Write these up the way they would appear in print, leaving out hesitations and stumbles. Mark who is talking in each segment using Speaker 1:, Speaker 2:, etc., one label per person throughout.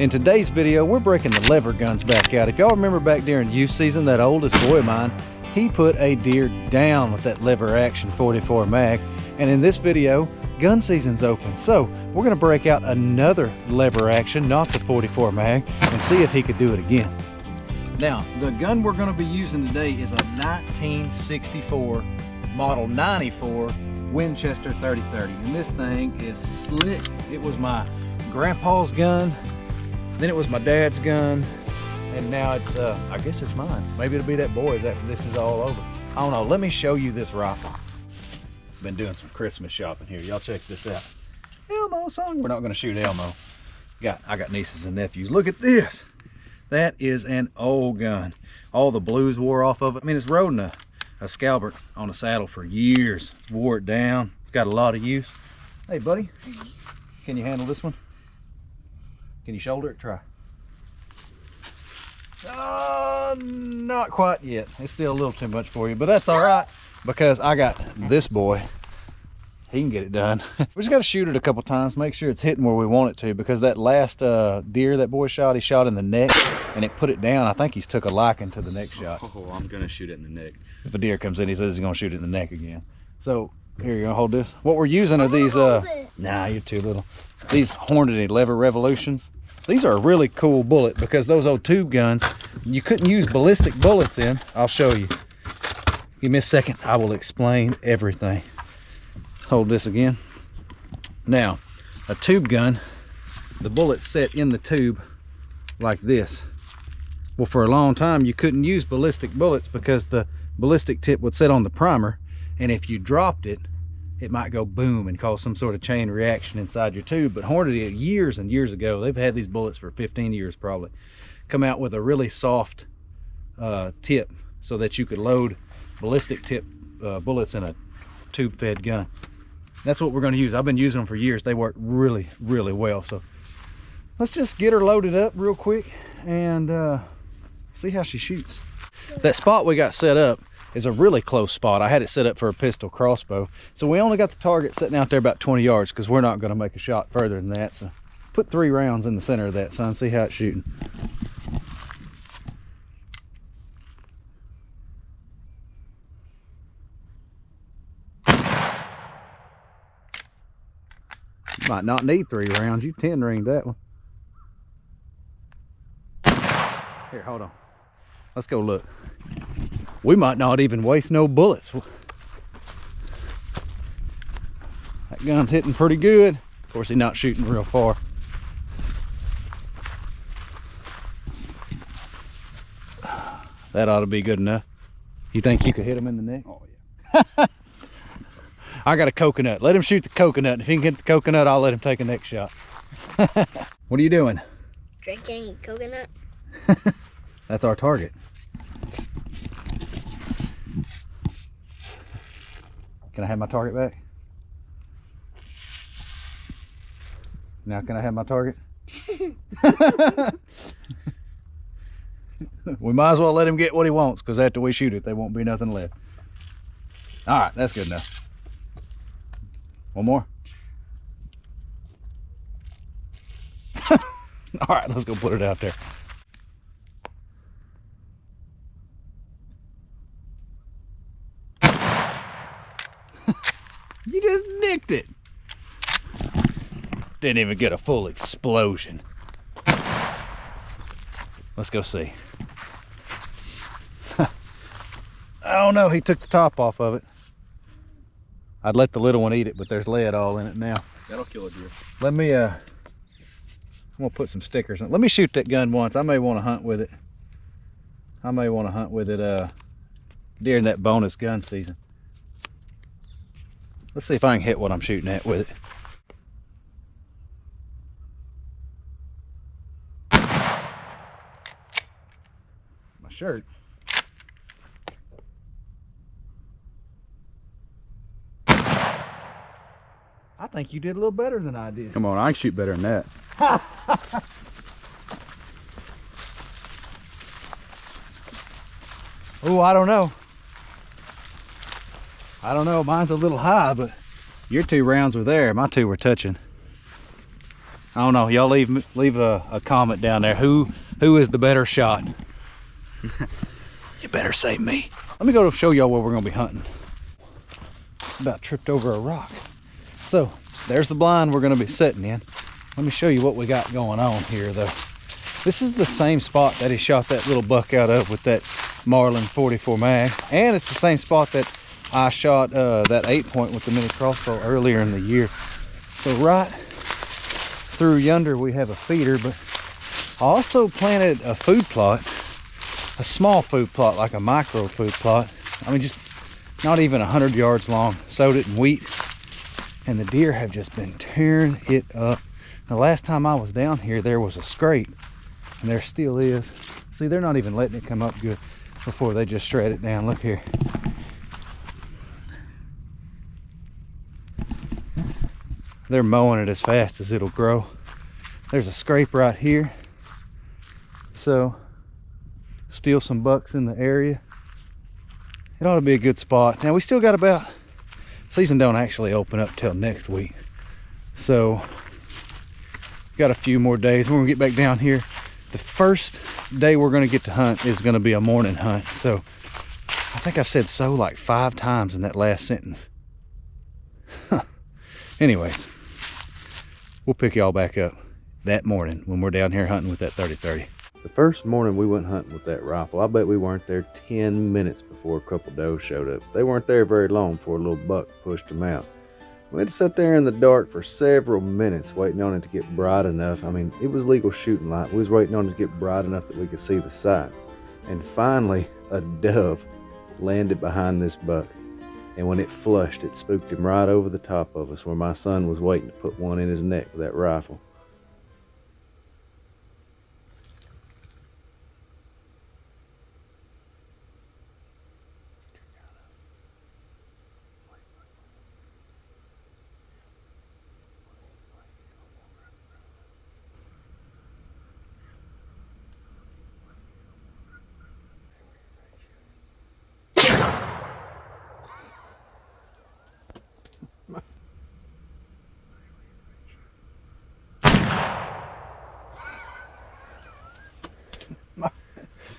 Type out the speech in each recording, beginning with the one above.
Speaker 1: In today's video, we're breaking the lever guns back out. If y'all remember back during youth season, that oldest boy of mine, he put a deer down with that lever action 44 mag. And in this video, gun season's open. So we're gonna break out another lever action, not the 44 mag, and see if he could do it again. Now, the gun we're gonna be using today is a 1964 model 94 Winchester 3030. And this thing is slick. It was my grandpa's gun, then it was my dad's gun, and now it's, I guess it's mine. Maybe it'll be that boy's after this is all over. I don't know, let me show you this rifle. Been doing some Christmas shopping here. Y'all check this out. Elmo song. We're not gonna shoot Elmo. I got nieces and nephews. Look at this. That is an old gun. All the blues wore off of it. I mean, it's roding a Scalbert on a saddle for years. Wore it down. It's got a lot of use. Hey, buddy, can you handle this one? Can you shoulder it? Try. Not quite yet. It's still a little too much for you, but that's all right because I got this boy. He can get it done. We just got to shoot it a couple times, make sure it's hitting where we want it to, because that last deer that boy shot, he shot in the neck and it put it down. I think he's took a liking to the neck shot.
Speaker 2: Oh, I'm gonna shoot it in the neck.
Speaker 1: If a deer comes in, he says he's gonna shoot it in the neck again. So here, you're gonna hold this. What we're using are these, nah, you're too little. These Hornady lever revolutions. These are a really cool bullet because those old tube guns, you couldn't use ballistic bullets in. I'll show you. Give me a second, I will explain everything. Hold this again. Now, a tube gun, the bullet's set in the tube like this. Well, for a long time, you couldn't use ballistic bullets because the ballistic tip would sit on the primer, and if you dropped it, it might go boom and cause some sort of chain reaction inside your tube. But Hornady, years and years ago, they've had these bullets for 15 years probably, come out with a really soft tip so that you could load ballistic tip bullets in a tube fed gun. That's what we're going to use. I've been using them for years. They work really, really well. So let's just get her loaded up real quick and see how she shoots. That spot we got set up is a really close spot. I had it set up for a pistol crossbow. So we only got the target sitting out there about 20 yards because we're not going to make a shot further than that. So put 3 rounds in the center of that, son. See how it's shooting. You might not need 3 rounds. You 10 ringed that one. Here, hold on. Let's go look. We might not even waste no bullets. That gun's hitting pretty good. Of course, he's not shooting real far. That ought to be good enough. You think you could hit him in the neck?
Speaker 2: Oh, yeah.
Speaker 1: I got a coconut. Let him shoot the coconut. If he can get the coconut, I'll let him take a next shot. What are you doing?
Speaker 3: Drinking coconut.
Speaker 1: That's our target. Can I have my target back? Now can I have my target? We might as well let him get what he wants, because after we shoot it, there won't be nothing left. All right, that's good enough. One more. All right, let's go put it out there. You just nicked it. Didn't even get a full explosion. Let's go see. I don't know, he took the top off of it. I'd let the little one eat it, but there's lead all in it now.
Speaker 2: That'll kill a deer.
Speaker 1: Let me, I'm gonna put some stickers on it. Let me shoot that gun once. I may want to hunt with it. During that bonus gun season. Let's see if I can hit what I'm shooting at with it. My shirt. I think you did a little better than I did.
Speaker 2: Come on, I can shoot better than that.
Speaker 1: Oh, I don't know. I don't know, mine's a little high, but your 2 rounds were there. My 2 were touching. I don't know. Y'all leave a comment down there. Who is the better shot? You better say me. Let me go show y'all where we're gonna be hunting. About tripped over a rock. So there's the blind we're gonna be sitting in. Let me show you what we got going on here though. This is the same spot that he shot that little buck out of with that Marlin 44 mag. And it's the same spot that I shot that 8-point with the mini crossbow earlier in the year. So right through yonder we have a feeder, but I also planted a food plot, a small food plot, like a micro food plot. I mean, just not even 100 yards long. Sowed it in wheat, and the deer have just been tearing it up. The last time I was down here, there was a scrape, and there still is. See, they're not even letting it come up good before they just shred it down. Look here. They're mowing it as fast as it'll grow. There's a scrape right here. So, still some bucks in the area. It ought to be a good spot. Now we still got about, season don't actually open up till next week. So, got a few more days. We're gonna get back down here. The first day we're gonna get to hunt is gonna be a morning hunt. So, I think I've said so like 5 times in that last sentence. Anyways, we'll pick y'all back up that morning when we're down here hunting with that 30-30.
Speaker 2: The first morning we went hunting with that rifle, I bet we weren't there 10 minutes before a couple does showed up. They weren't there very long before a little buck pushed them out. We had to sit there in the dark for several minutes waiting on it to get bright enough. I mean, it was legal shooting light. We was waiting on it to get bright enough that we could see the sights. And finally, a dove landed behind this buck. And when it flushed, it spooked him right over the top of us, where my son was waiting to put one in his neck with that rifle.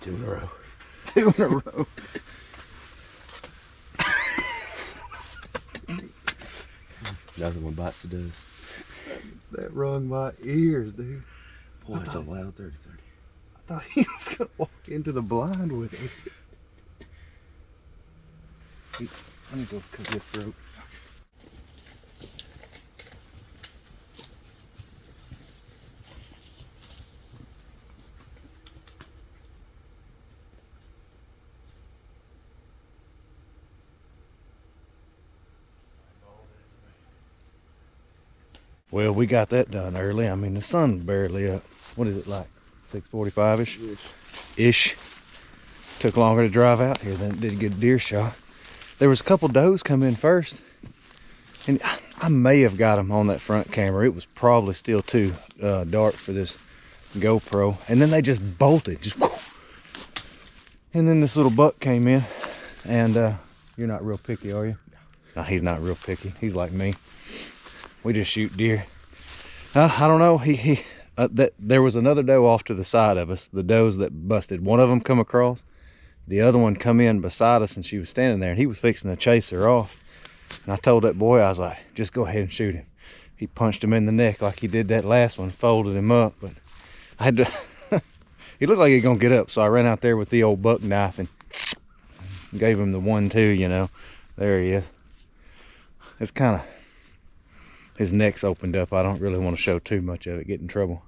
Speaker 2: Two in a row.
Speaker 1: 2 in a row.
Speaker 2: Another one bites the dust.
Speaker 1: That rung my ears, dude.
Speaker 2: Boy, it's a loud 30-30.
Speaker 1: I thought he was gonna walk into the blind with us. Let me go cut his throat. Well, we got that done early. I mean, the sun's barely up. What is it, like 6:45-ish? Ish. Took longer to drive out here than it did get a deer shot. There was a couple does come in first, and I may have got them on that front camera. It was probably still too dark for this GoPro. And then they just bolted, just whoo. And then this little buck came in, and you're not real picky, are you? No, he's not real picky. He's like me. We just shoot deer. I don't know. There was another doe off to the side of us. The does that busted. One of them come across. The other one come in beside us, and she was standing there, and he was fixing to chase her off. And I told that boy, I was like, just go ahead and shoot him. He punched him in the neck like he did that last one, folded him up. But I had to. He looked like he was gonna get up, so I ran out there with the old buck knife and gave him the 1-2. You know, there he is. It's kind of. His neck's opened up. I don't really want to show too much of it, get in trouble.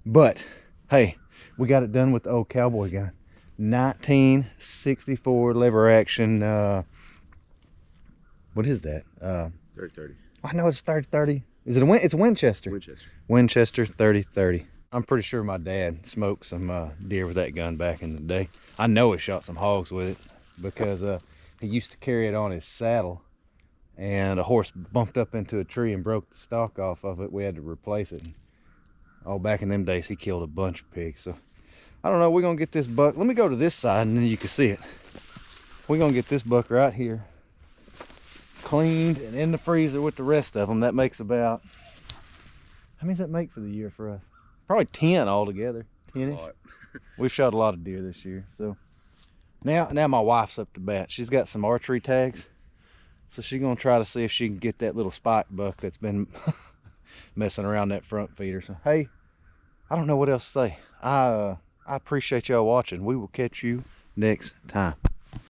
Speaker 1: But, hey, we got it done with the old cowboy gun. 1964 lever action, what is that?
Speaker 2: 30-30.
Speaker 1: I know it's 30-30. Is it it's a Winchester?
Speaker 2: Winchester.
Speaker 1: Winchester 30-30. I'm pretty sure my dad smoked some deer with that gun back in the day. I know he shot some hogs with it because he used to carry it on his saddle. And a horse bumped up into a tree and broke the stalk off of it. We had to replace it. Oh, back in them days, he killed a bunch of pigs. So, I don't know. We're going to get this buck. Let me go to this side, and then you can see it. We're going to get this buck right here cleaned and in the freezer with the rest of them. That makes about How many does that make for the year for us? Probably 10 altogether. 10-ish. We've shot a lot of deer this year. So now my wife's up to bat. She's got some archery tags. So she's gonna try to see if she can get that little spike buck that's been messing around that front feeder. So hey, I don't know what else to say. I appreciate y'all watching. We will catch you next time.